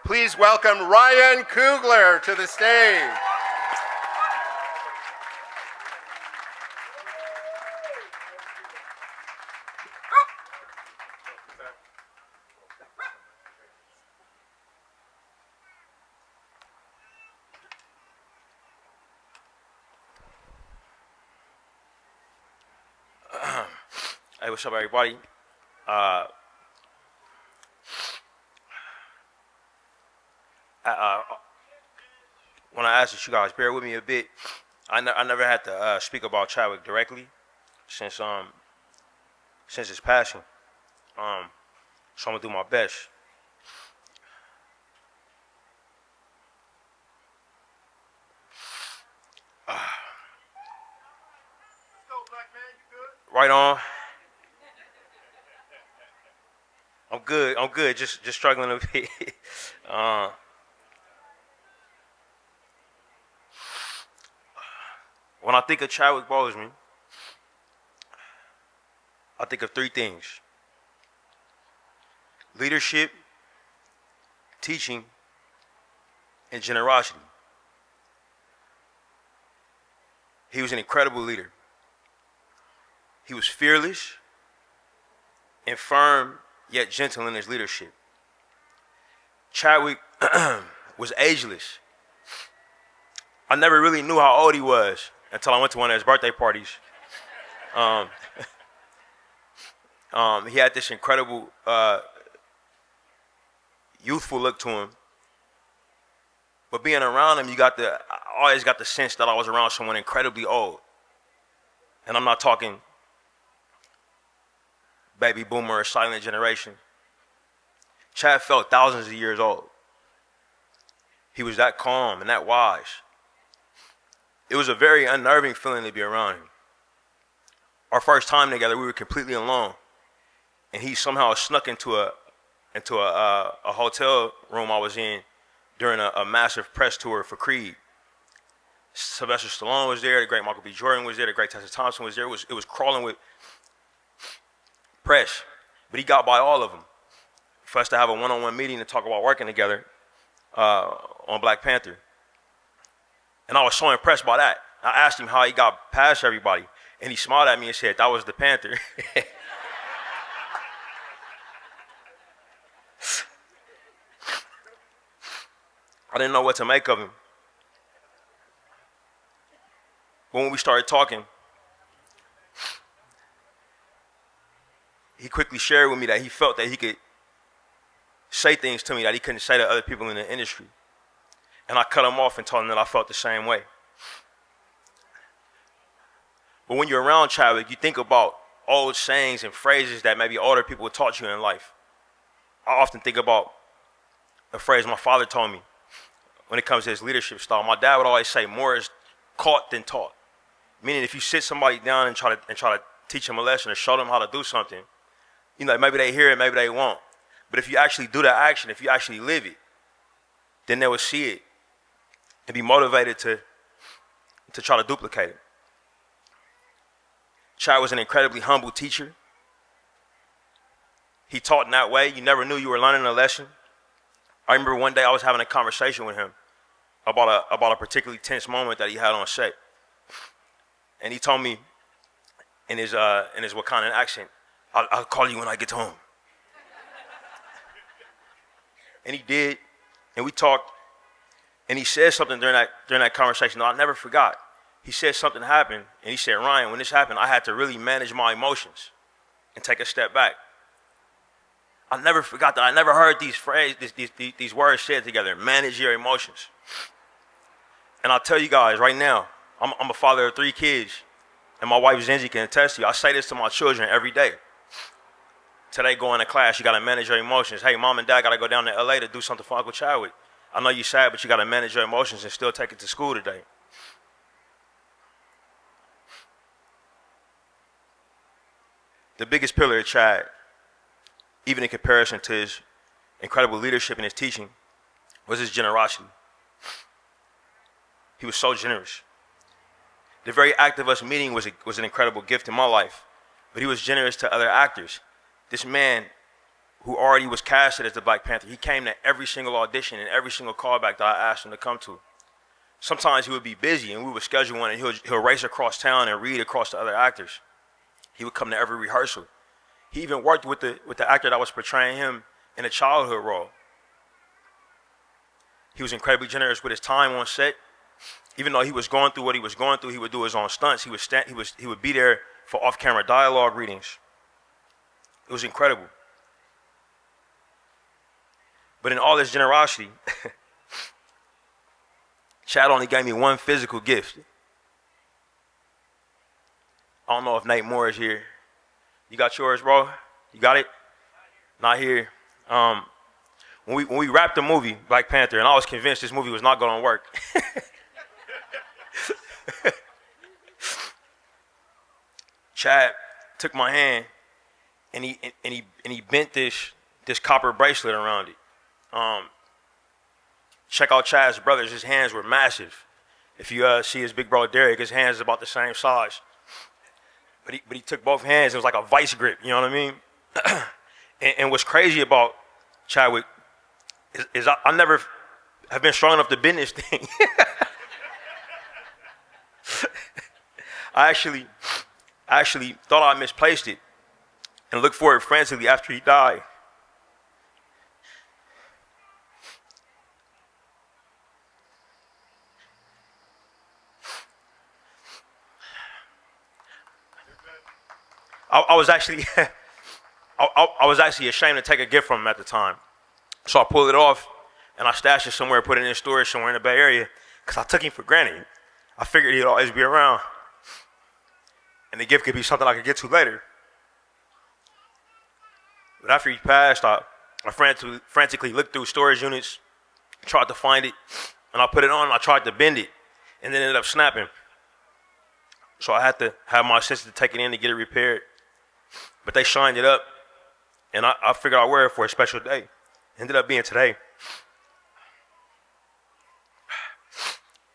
Please welcome Ryan Coogler to the stage. Hey, what's up, everybody? When I asked you guys, bear with me a bit. I never had to speak about Chadwick directly since his passing. So I'm gonna do my best. Right on. I'm good. Just struggling a bit. When I think of Chadwick Boseman, I think of three things: leadership, teaching, and generosity. He was an incredible leader. He was fearless and firm, yet gentle in his leadership. Chadwick was ageless. I never really knew how old he was until I went to one of his birthday parties. He had this incredible youthful look to him. But being around him, I always got the sense that I was around someone incredibly old. And I'm not talking baby boomer or silent generation. Chad felt thousands of years old. He was that calm and that wise. It was a very unnerving feeling to be around him. Our first time together, we were completely alone, and he somehow snuck into a hotel room I was in during a massive press tour for Creed. Sylvester Stallone was there, the great Michael B. Jordan was there, the great Tessa Thompson was there. It was crawling with press, but he got by all of them for us to have a one-on-one meeting to talk about working together on Black Panther. And I was so impressed by that. I asked him how he got past everybody, and he smiled at me and said, "That was the Panther." I didn't know what to make of him. But when we started talking, he quickly shared with me that he felt that he could say things to me that he couldn't say to other people in the industry. And I cut him off and told him that I felt the same way. But when you're around Chadwick, you think about old sayings and phrases that maybe older people taught you in life. I often think about a phrase my father told me when it comes to his leadership style. My dad would always say, "More is caught than taught." Meaning, if you sit somebody down and try to teach them a lesson or show them how to do something, maybe they hear it, maybe they won't. But if you actually do the action, if you actually live it, then they will see it and be motivated to try to duplicate it. Chad was an incredibly humble teacher. He taught in that way. You never knew you were learning a lesson. I remember one day I was having a conversation with him about a particularly tense moment that he had on set. And he told me in his Wakandan accent, I'll call you when I get home. And he did, and we talked, and he said something during that conversation that I never forgot. He said something happened, and he said, "Ryan, when this happened, I had to really manage my emotions and take a step back." I never forgot that. I never heard these words said together, manage your emotions. And I'll tell you guys right now, I'm a father of 3 kids, and my wife Zenji can attest to you. I say this to my children every day. Today, going to class, you got to manage your emotions. Hey, mom and dad got to go down to LA to do something for Uncle Chadwick. I know you're sad, but you got to manage your emotions and still take it to school today. The biggest pillar of Chad, even in comparison to his incredible leadership and his teaching, was his generosity. He was so generous. The very act of us meeting was an incredible gift in my life, but he was generous to other actors. This man who already was casted as the Black Panther. He came to every single audition and every single callback that I asked him to come to. Sometimes he would be busy and we would schedule one and he'll race across town and read across the other actors. He would come to every rehearsal. He even worked with the actor that was portraying him in a childhood role. He was incredibly generous with his time on set. Even though he was going through what he was going through, he would do his own stunts. He would be there for off-camera dialogue readings. It was incredible. But in all this generosity, Chad only gave me one physical gift. I don't know if Nate Moore is here. You got yours, bro? You got it? Not here. When we wrapped the movie, Black Panther, and I was convinced this movie was not going to work. Chad took my hand and he bent this copper bracelet around it. Check out Chad's brothers. His hands were massive. If you see his big bro Derek, his hands is about the same size. But he took both hands. It was like a vice grip. You know what I mean? and what's crazy about Chadwick is I never have been strong enough to bend this thing. I actually thought I misplaced it and looked for it frantically after he died. I was actually I was actually ashamed to take a gift from him at the time. So I pulled it off and I stashed it somewhere, put it in storage somewhere in the Bay Area, because I took him for granted. I figured he'd always be around. And the gift could be something I could get to later. But after he passed, I frantically looked through storage units, tried to find it, and I put it on and I tried to bend it, and then it ended up snapping. So I had to have my assistant take it in to get it repaired. But they shined it up, and I figured I'd wear it for a special day. Ended up being today.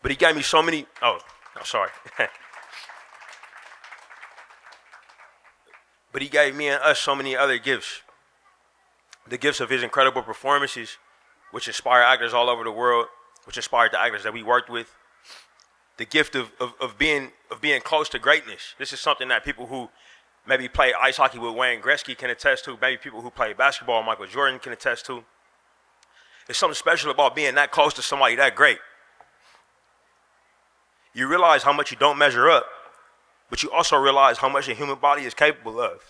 But he gave me so many, sorry. But he gave me and us so many other gifts. The gifts of his incredible performances, which inspire actors all over the world, which inspired the actors that we worked with. The gift of being close to greatness. This is something that people who maybe play ice hockey with Wayne Gretzky can attest to. Maybe people who play basketball, Michael Jordan, can attest to. There's something special about being that close to somebody that great. You realize how much you don't measure up, but you also realize how much a human body is capable of.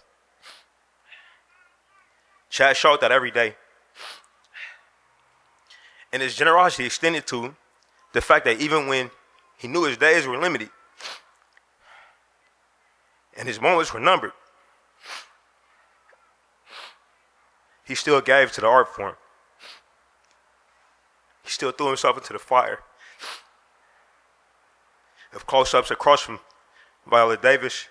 Chad showed that every day. And his generosity extended to the fact that even when he knew his days were limited and his moments were numbered, he still gave to the art form. He still threw himself into the fire of close-ups across from Viola Davis,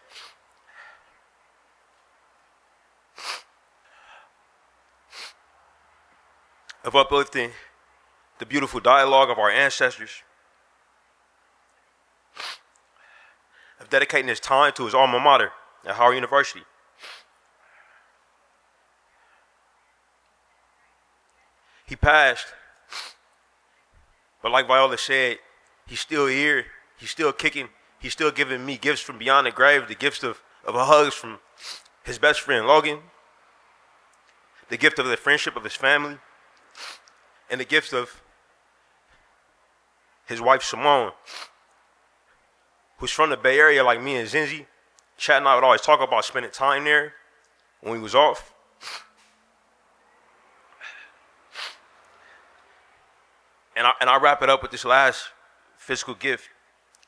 of uplifting the beautiful dialogue of our ancestors, of dedicating his time to his alma mater at Howard University. He passed, but like Viola said, he's still here, he's still kicking, he's still giving me gifts from beyond the grave, the gifts of hugs from his best friend Logan, the gift of the friendship of his family, and the gift of his wife Simone, who's from the Bay Area like me and Zinzi. Chad and I would always talk about spending time there when we was off. And I wrap it up with this last physical gift.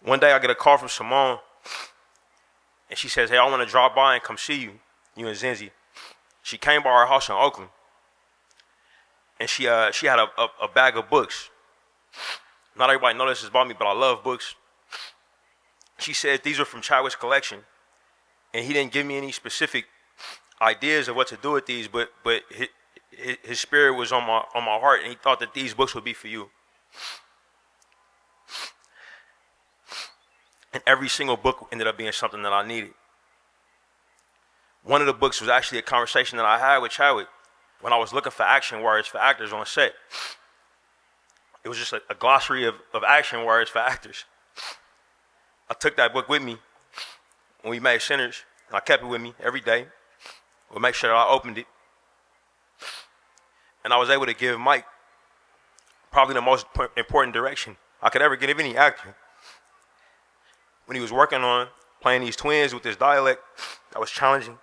One day I get a call from Simone, and she says, "Hey, I want to drop by and come see you and Zinzi." She came by our house in Oakland, and she had a bag of books. Not everybody knows this about me, but I love books. She said these were from Chadwick's collection, and he didn't give me any specific ideas of what to do with these, but his spirit was on my heart, and he thought that these books would be for you. And every single book ended up being something that I needed. One of the books was actually a conversation that I had with Chadwick when I was looking for action words for actors on set, it was just a glossary of action words for actors. I took that book with me when we made Sinners, and I kept it with me every day. We'll make sure that I opened it. And I was able to give Mike probably the most important direction I could ever give any actor. When he was working on playing these twins with this dialect that was challenging,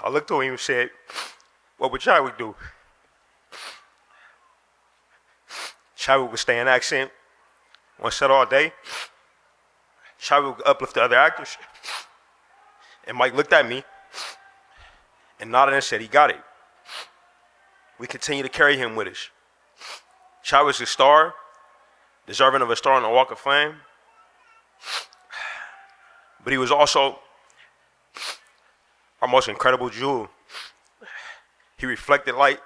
I looked to him and said, what would Chadwick do? Chadwick would stay in accent on set all day. Chadwick would uplift the other actors. And Mike looked at me and nodded and said he got it. We continue to carry him with us. Chadwick's a star, deserving of a star on the Walk of Fame. But he was also our most incredible jewel. He reflected light,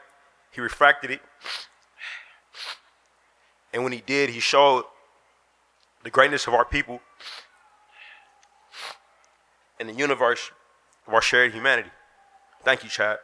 he refracted it. And when he did, he showed the greatness of our people and the universe of our shared humanity. Thank you, Chad.